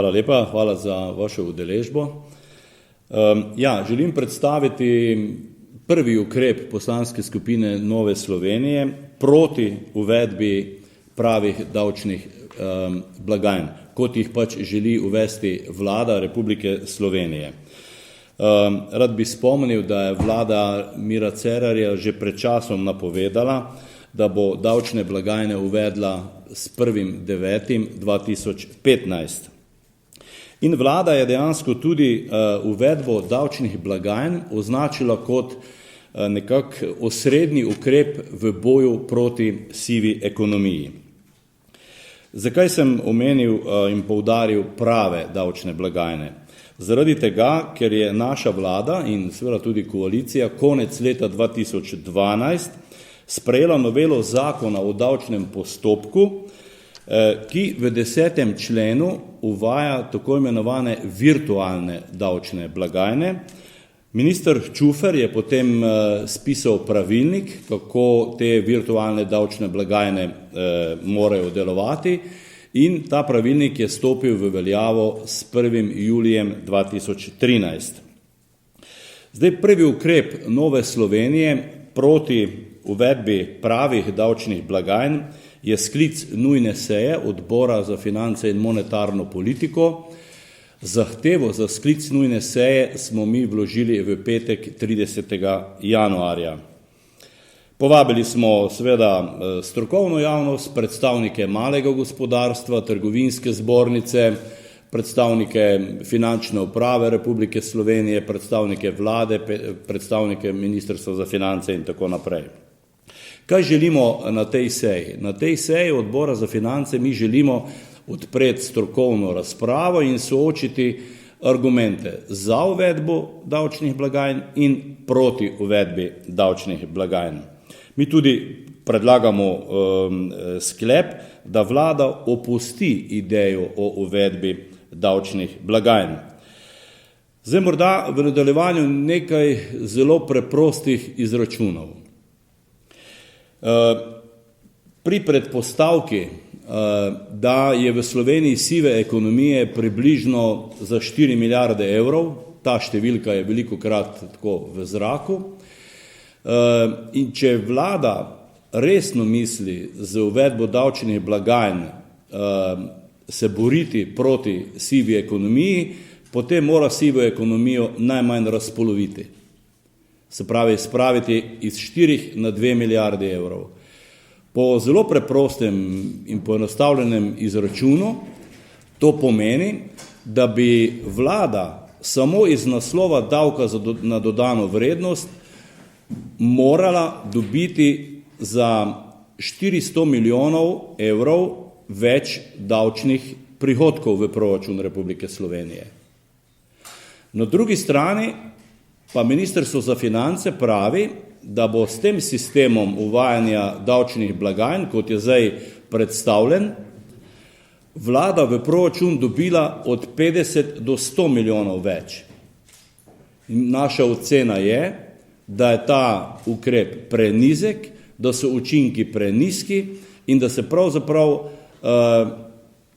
Hvala lepa, hvala za vašo udeležbo. Želim predstaviti prvi ukrep poslanske skupine Nove Slovenije proti uvedbi pravih davčnih blagajn, kot jih pač želi uvesti vlada Republike Slovenije. Rad bi spomnil, da je vlada Mira Cerarja že pred časom napovedala, da bo davčne blagajne uvedla s 1.9.2015. In vlada je dejansko tudi uvedbo davčnih blagajn označila kot nekak osrednji ukrep v boju proti sivi ekonomiji. Zakaj sem omenil in poudaril prave davčne blagajne? Zaradi tega, ker je naša vlada in seveda tudi koalicija konec leta 2012 sprejela novelo zakona o davčnem postopku, ki v 10. členu uvaja tako imenovane virtualne davčne blagajne. Minister Čufer je potem spisal pravilnik, kako te virtualne davčne blagajne morajo delovati, in ta pravilnik je stopil v veljavo s 1. julijem 2013. Zdaj prvi ukrep Nove Slovenije proti uvedbi pravih davčnih blagajn je sklic nujne seje Odbora za finance in monetarno politiko. Zahtevo za sklic nujne seje smo mi vložili v petek 30. januarja. Povabili smo seveda strokovno javnost, predstavnike malega gospodarstva, trgovinske zbornice, predstavnike finančne uprave Republike Slovenije, predstavnike vlade, predstavnike Ministrstva za finance in tako naprej. Kaj želimo na tej seji? Na tej seji Odbora za finance mi želimo odpreti strokovno razpravo in soočiti argumente za uvedbo davčnih blagajn in proti uvedbi davčnih blagajn. Mi tudi predlagamo sklep, da vlada opusti idejo o uvedbi davčnih blagajn. Zdaj morda v nadaljevanju nekaj zelo preprostih izračunov. Pri predpostavki, da je v Sloveniji sive ekonomije približno za 4 milijarde evrov, ta številka je velikokrat tako v zraku, in če vlada resno misli z uvedbo davčnih blagajn se boriti proti sivi ekonomiji, potem mora sivo ekonomijo najmanj razpoloviti. Se pravi, spraviti iz 4 na 2 milijardi evrov. Po zelo preprostem in poenostavljenem izračunu to pomeni, da bi vlada samo iz naslova davka na dodano vrednost morala dobiti za 400 milijonov evrov več davčnih prihodkov v proračun Republike Slovenije. Na drugi strani pa Ministrstvo za finance pravi, da bo s tem sistemom uvajanja davčnih blagajn, kot je zdaj predstavljen, vlada v proračun dobila od 50 do 100 milijonov več. In naša ocena je, da je ta ukrep prenizek, da so učinki prenizki in da se pravzaprav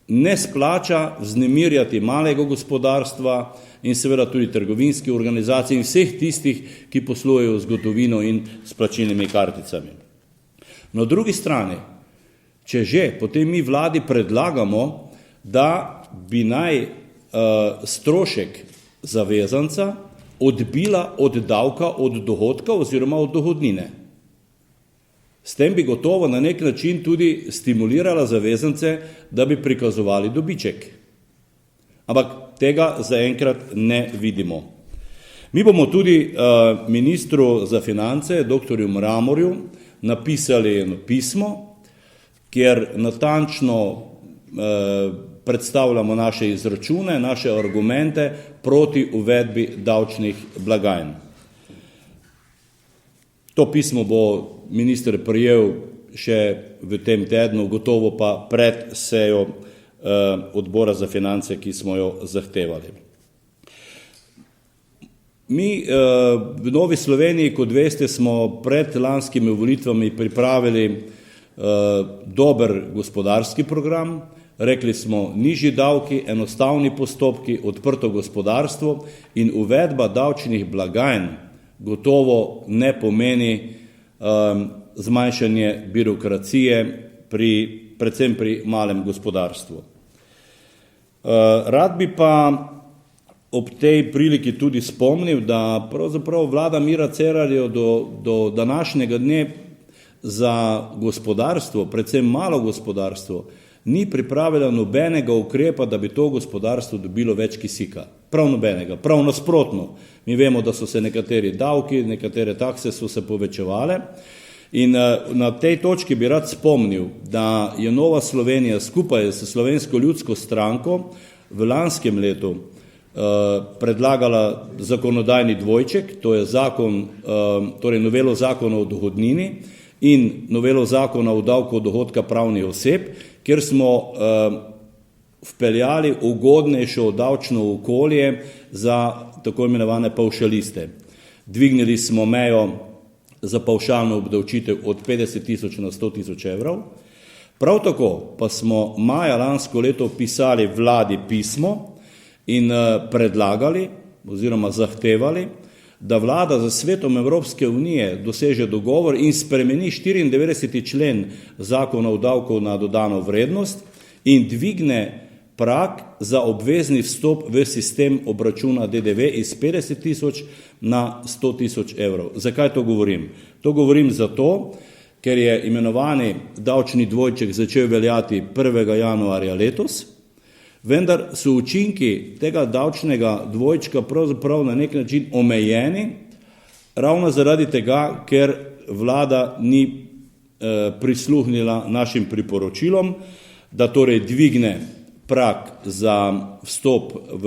ne splača vznemirjati malega gospodarstva in seveda tudi trgovinskih organizacij in vseh tistih, ki poslujejo z gotovino in s plačilnimi karticami. Na drugi strani, če že, potem mi vladi predlagamo, da bi naj strošek zavezanca odbila od davka od dohodka oziroma od dohodnine. S tem bi gotovo na nek način tudi stimulirala zavezance, da bi prikazovali dobiček. Ampak tega zaenkrat ne vidimo. Mi bomo tudi ministru za finance, dr. Mramorju, napisali eno pismo, kjer natančno predstavljamo naše izračune, naše argumente proti uvedbi davčnih blagajn. To pismo bo minister prejel še v tem tednu, gotovo pa pred sejo Odbora za finance, ki smo jo zahtevali. Mi v Novi Sloveniji, kot veste, smo pred lanskimi volitvami pripravili dober gospodarski program, rekli smo nižji davki, enostavni postopki, odprto gospodarstvo in uvedba davčnih blagajn gotovo ne pomeni zmanjšanje birokracije predvsem pri malem gospodarstvu. Rad bi pa ob tej priliki tudi spomnil, da pravzaprav vlada Mira Cerarja do današnjega dne za gospodarstvo, predvsem malo gospodarstvo, ni pripravila nobenega ukrepa, da bi to gospodarstvo dobilo več kisika. Prav nobenega, prav nasprotno. Mi vemo, da so se nekateri davki, nekatere takse so se povečevale in na tej točki bi rad spomnil, da je Nova Slovenija skupaj s Slovensko ljudsko stranko v lanskem letu predlagala zakonodajni dvojček, to je torej novelo zakona o dohodnini in novelo zakona o davku od dohodka pravnih oseb, kjer smo vpeljali ugodnejšo davčno okolje za tako imenovane pavšaliste. Dvignili smo mejo za pavšalno obdavčitev od 50 tisoč na 100 tisoč evrov. Prav tako pa smo maja lansko leto pisali vladi pismo in predlagali oziroma zahtevali, da vlada za Svetom Evropske unije doseže dogovor in spremeni 94. člen zakona o davku na dodano vrednost in dvigne prag za obvezni vstop v sistem obračuna DDV iz 50 tisoč na 100 tisoč evrov. Zakaj to govorim? To govorim zato, ker je imenovani davčni dvojček začel veljati 1. januarja letos, vendar so učinki tega davčnega dvojčka pravzaprav na nek način omejeni, ravno zaradi tega, ker vlada ni prisluhnila našim priporočilom, da torej dvigne prag za vstop v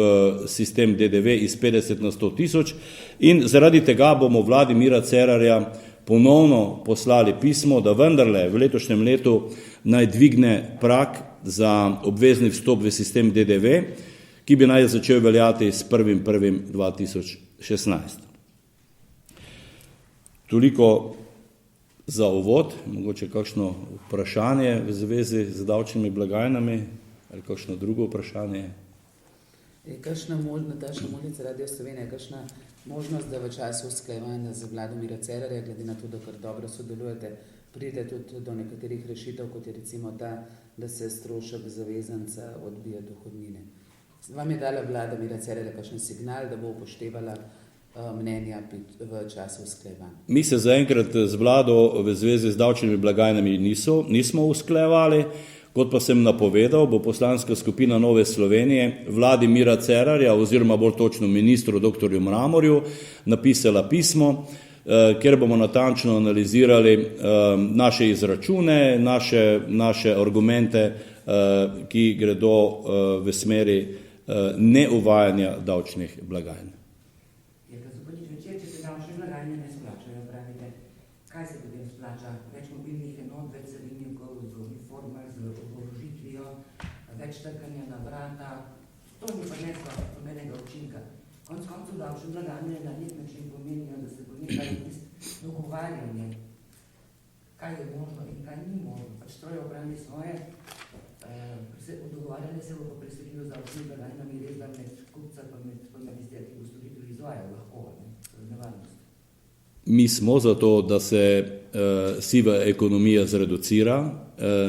sistem DDV iz 50 na 100 tisoč in zaradi tega bomo vladi Mira Cerarja ponovno poslali pismo, da vendarle v letošnjem letu naj dvigne prag za obvezni vstop v sistem DDV, ki bi naj začel veljati s 1.1.2016. Toliko za uvod, mogoče kakšno vprašanje v zvezi z davčnimi blagajnami ali kakšno drugo vprašanje. Kakšna možnost Radio Slovenije, kakšna možnost, da v času usklajevanja z vlado Mira Cerarja, glede na to, da kar dobro sodelujete, pride tudi do nekaterih rešitev, kot je recimo ta, da se strošek zavezanca odbije dohodnine. Vam je dala vlada Mira Cerarja kakšen signal, da bo upoštevala mnenja v času usklajevanja? Mi se zaenkrat z vlado v zvezi z davčnimi blagajnami nismo usklajevali. Kot pa sem napovedal, bo poslanska skupina Nove Slovenije vladi Mira Cerarja oziroma bolj točno ministru dr. Mramorju napisala pismo, kjer bomo natančno analizirali naše izračune, naše argumente, ki gredo v smeri neuvajanja davčnih blagajn. Če se davčne blagajne ne splačajo, pravite, kaj se potem splača? Več mobilnih enot, več carinnikov z uniformami, z oborožitvijo, več trkanja na vrata, to ni pa nesla pomenega učinka. Konec koncev davčne blagajne na nek način pomenijo, da se bo nekaj dogovarjanje, kaj je možno in kaj ni možno. Pač stroje obrani svoje, dogovarjanje se bo pa preselilo z davčnimi blagajnami, res da med kupca pa med tistega, ki bo storitev izvajal lahko, nevarnost. Mi smo za to, da se siva ekonomija zreducira,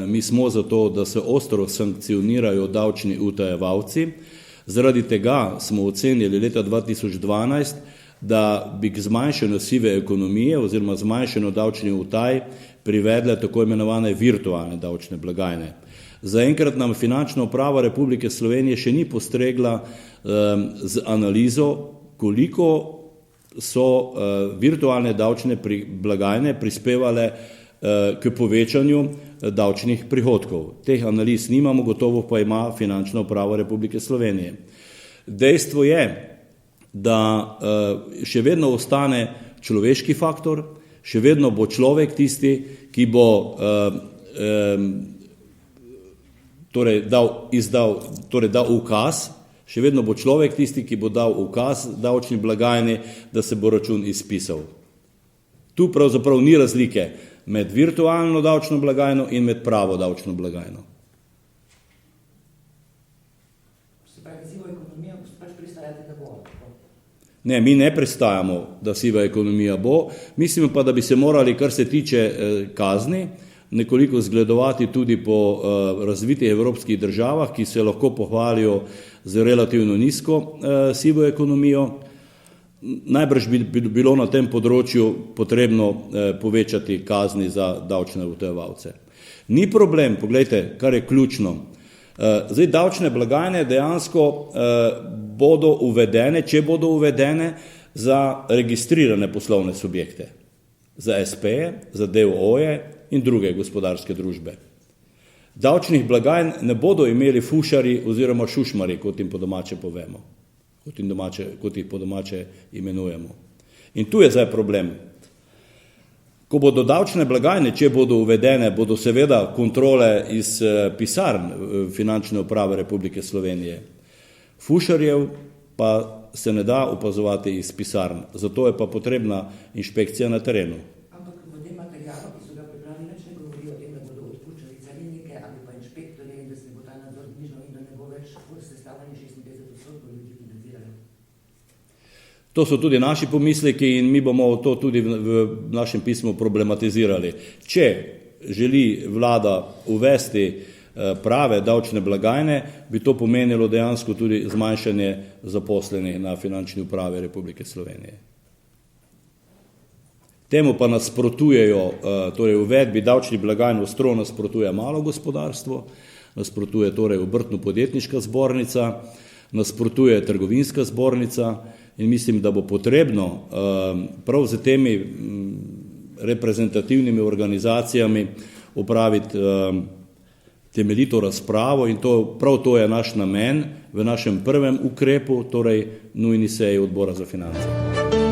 mi smo za to, da se ostro sankcionirajo davčni utajevalci. Zaradi tega smo ocenili leta 2012, da bi k zmanjšanju sive ekonomije oziroma zmanjšanju davčnih utaj privedle tako imenovane virtualne davčne blagajne. Zaenkrat nam Finančna uprava Republike Slovenije še ni postregla z analizo, koliko so virtualne davčne blagajne prispevale k povečanju davčnih prihodkov. Teh analiz nimamo, gotovo pa ima Finančna uprava Republike Slovenije. Dejstvo je, da še vedno ostane človeški faktor, še vedno bo človek tisti, ki bo dal ukaz, še vedno bo človek tisti, ki bo dal ukaz davčni blagajni, da se bo račun izpisal. Tu pravzaprav ni razlike med virtualno davčno blagajno in med pravo davčno blagajno. Ne, mi ne pristajamo, da siva ekonomija bo, mislim pa, da bi se morali, kar se tiče kazni, nekoliko zgledovati tudi po razvitih evropskih državah, ki se lahko pohvalijo z relativno nizko sivo ekonomijo. Najbrž bi bilo na tem področju potrebno povečati kazni za davčne utajevalce. Ni problem, poglejte, kar je ključno. Zdaj, davčne blagajne dejansko bodo uvedene, če bodo uvedene, za registrirane poslovne subjekte, za SP-je, za DOO-je in druge gospodarske družbe. Davčnih blagajn ne bodo imeli fušari oziroma šušmari, kot jim po domače povemo, kot jih po domače imenujemo. In tu je zdaj problem. Ko bodo davčne blagajne, če bodo uvedene, bodo seveda kontrole iz pisarn Finančne uprave Republike Slovenije. Fušarjev pa se ne da opazovati iz pisarn, zato je pa potrebna inšpekcija na terenu. Ampak v tem materialu, ki so ga pripravili, nič ne govori o tem, da bodo odpuščali carinike ali pa inšpektorje in da se bo ta nadzor znižal in da ne bo več sestavljanje 56% ljudi, ki nadzirajo. To so tudi naši pomisleki in mi bomo to tudi v našem pismu problematizirali. Če želi vlada uvesti prave davčne blagajne, bi to pomenilo dejansko tudi zmanjšanje zaposlenih na Finančni upravi Republike Slovenije. Temu pa nasprotujejo, torej uvedbi davčnih blagajn ostro nasprotuje malo gospodarstvo, nasprotuje torej Obrtno-podjetniška zbornica, nasprotuje Trgovinska zbornica in mislim, da bo potrebno prav z temi reprezentativnimi organizacijami opraviti temeljito razpravo in prav to je naš namen v našem prvem ukrepu, torej nujni seji Odbora za finance.